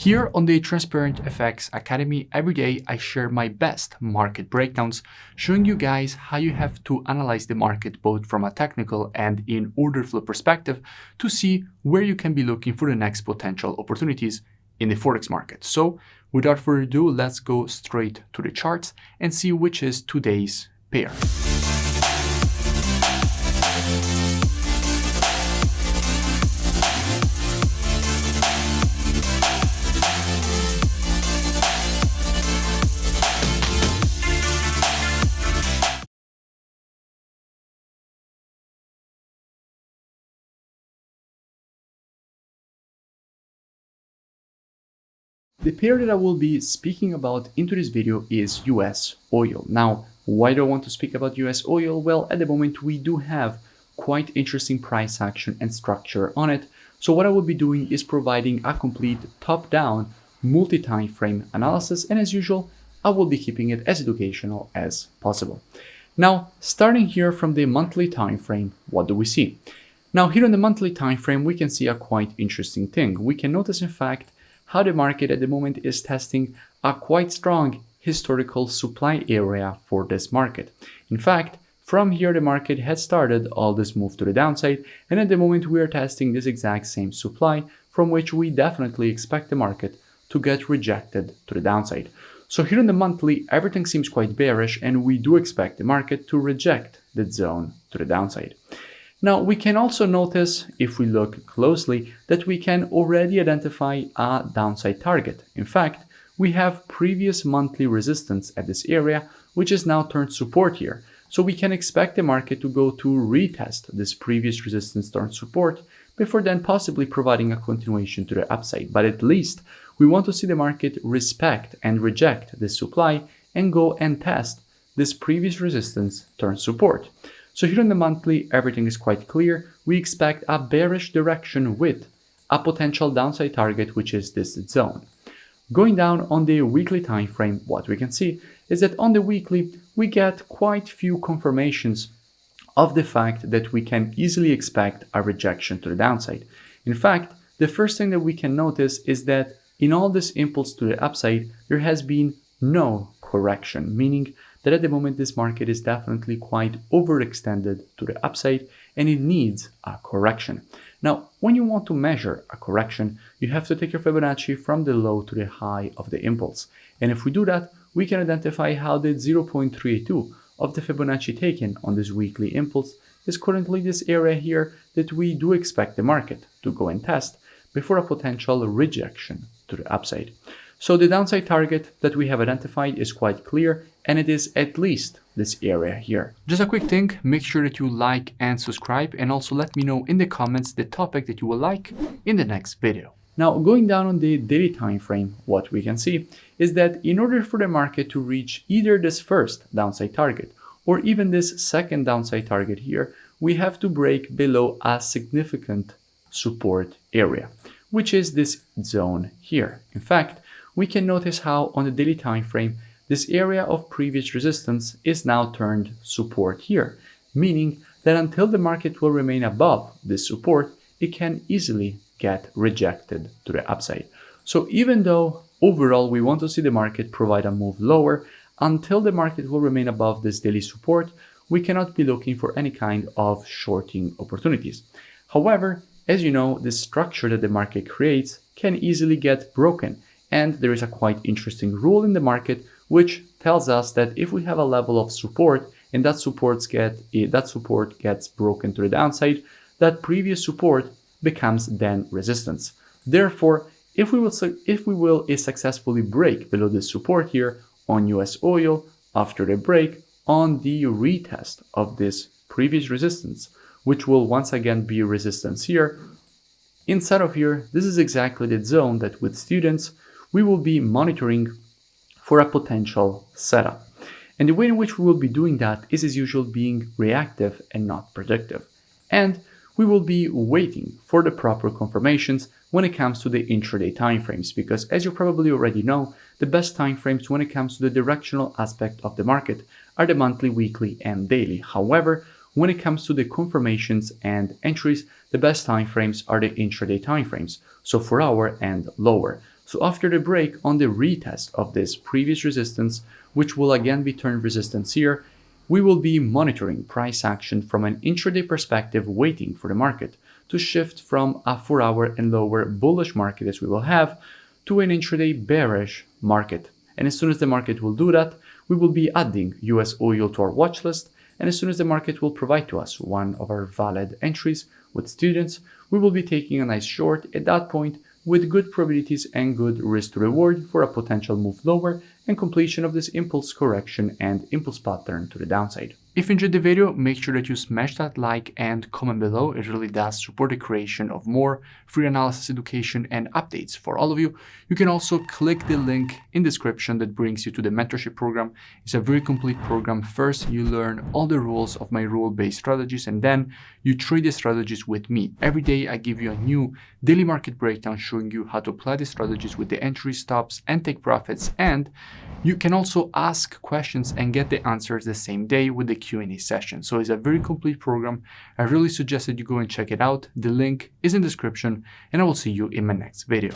Here on the Transparent FX Academy, every day I share my best market breakdowns, showing you guys how you have to analyze the market both from a technical and in order flow perspective to see where you can be looking for the next potential opportunities in the forex market. So without further ado, let's go straight to the charts and see which is today's pair. The pair that I will be speaking about into this video is US oil. Now, why do I want to speak about US oil? Well, at the moment we do have quite interesting price action and structure on it. So what I will be doing is providing a complete top-down multi-time frame analysis, and as usual, I will be keeping it as educational as possible. Now, starting here from the monthly time frame, what do we see? Now, here on the monthly time frame, we can see a quite interesting thing. We can notice, in fact, how the market at the moment is testing a quite strong historical supply area for this market. In fact, from here the market has started all this move to the downside, and at the moment we are testing this exact same supply, from which we definitely expect the market to get rejected to the downside. So here in the monthly, everything seems quite bearish, and we do expect the market to reject that zone to the downside. Now, we can also notice, if we look closely, that we can already identify a downside target. In fact, we have previous monthly resistance at this area, which is now turned support here. So we can expect the market to go to retest this previous resistance turned support before then possibly providing a continuation to the upside. But at least we want to see the market respect and reject this supply and go and test this previous resistance turned support. So here on the monthly, everything is quite clear. We expect a bearish direction with a potential downside target, which is this zone. Going down on the weekly time frame, what we can see is that on the weekly, we get quite few confirmations of the fact that we can easily expect a rejection to the downside. In fact, the first thing that we can notice is that in all this impulse to the upside, there has been no correction, meaning that at the moment this market is definitely quite overextended to the upside and it needs a correction. Now, when you want to measure a correction, you have to take your Fibonacci from the low to the high of the impulse. And if we do that, we can identify how the 0.32 of the Fibonacci taken on this weekly impulse is currently this area here that we do expect the market to go and test before a potential rejection to the upside. So the downside target that we have identified is quite clear, and it is at least this area here. Just a quick thing, make sure that you like and subscribe, and also let me know in the comments the topic that you will like in the next video. Now, going down on the daily time frame, what we can see is that in order for the market to reach either this first downside target or even this second downside target here, we have to break below a significant support area, which is this zone here. In fact, we can notice how on the daily time frame, this area of previous resistance is now turned support here, meaning that until the market will remain above this support, it can easily get rejected to the upside. So even though overall we want to see the market provide a move lower, until the market will remain above this daily support, we cannot be looking for any kind of shorting opportunities. However, as you know, the structure that the market creates can easily get broken. And there is a quite interesting rule in the market which tells us that if we have a level of support and that support gets broken to the downside, that previous support becomes then resistance. Therefore, if we will successfully break below this support here on US oil after the break on the retest of this previous resistance, which will once again be resistance here, inside of here, this is exactly the zone that with students we will be monitoring for a potential setup. And the way in which we will be doing that is as usual being reactive and not predictive. And we will be waiting for the proper confirmations when it comes to the intraday timeframes, because as you probably already know, the best timeframes when it comes to the directional aspect of the market are the monthly, weekly, and daily. However, when it comes to the confirmations and entries, the best timeframes are the intraday timeframes, so 4 hour and lower. So after the break, on the retest of this previous resistance, which will again be turned resistance here, we will be monitoring price action from an intraday perspective, waiting for the market to shift from a 4-hour and lower bullish market as we will have to an intraday bearish market. And as soon as the market will do that, we will be adding US oil to our watch list. And as soon as the market will provide to us one of our valid entries with students, we will be taking a nice short at that point with good probabilities and good risk to reward for a potential move lower and completion of this impulse correction and impulse pattern to the downside. If you enjoyed the video, make sure that you smash that like and comment below. It really does support the creation of more free analysis education and updates for all of you. You can also click the link in description that brings you to the mentorship program. It's a very complete program. First, you learn all the rules of my rule-based strategies, and then you trade the strategies with me. Every day I give you a new daily market breakdown showing you how to apply the strategies with the entry, stops, and take profits. And you can also ask questions and get the answers the same day with the Q&A session. So it's a very complete program. I really suggest that you go and check it out. The link is in the description, and I will see you in my next video.